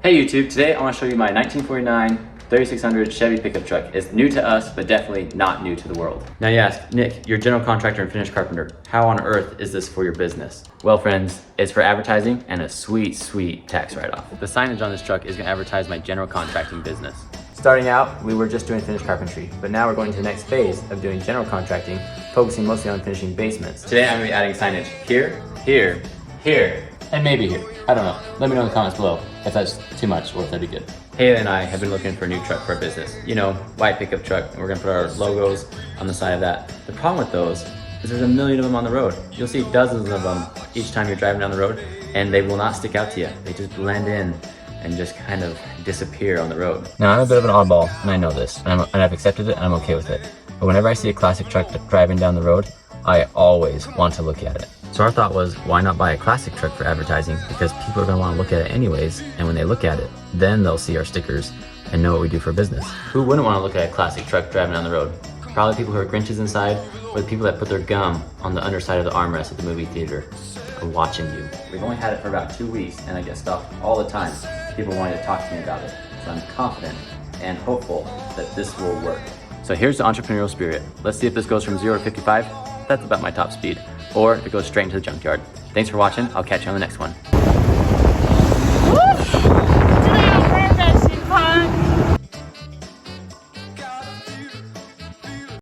Hey YouTube, today I want to show you my 1949 3600 Chevy pickup truck. It's new to us, but definitely not new to the world. Now you ask, Nick, you're a general contractor and finish carpenter. How on earth is this for your business? Well friends, it's for advertising and a sweet, sweet tax write-off. The signage on this truck is going to advertise my general contracting business. Starting out, we were just doing finished carpentry, but now we're going to the next phase of doing general contracting, focusing mostly on finishing basements. Today I'm going to be adding signage here, here, here, and maybe here. I don't know. Let me know in the comments below if that's too much or if that'd be good. Haley and I have been looking for a new truck for our business. You know, white pickup truck, and we're gonna put our logos on the side of that. The problem with those is there's a million of them on the road. You'll see dozens of them each time you're driving down the road, and they will not stick out to you. They just blend in and just kind of disappear on the road. Now I'm a bit of an oddball, and I know this, and I've accepted it, and I'm okay with it. But whenever I see a classic truck driving down the road, I always want to look at it. So our thought was, why not buy a classic truck for advertising? Because people are going to want to look at it anyways, and when they look at it, then they'll see our stickers and know what we do for business. Who wouldn't want to look at a classic truck driving down the road? Probably people who are Grinches inside, or the people that put their gum on the underside of the armrest at the movie theater are watching you. We've only had it for about 2 weeks, and I get stopped all the time. People wanting to talk to me about it. So I'm confident and hopeful that this will work. So here's the entrepreneurial spirit. Let's see if this goes from 0 to 55. That's about my top speed. Or if it goes straight into the junkyard. Thanks for watching. I'll catch you on the next one.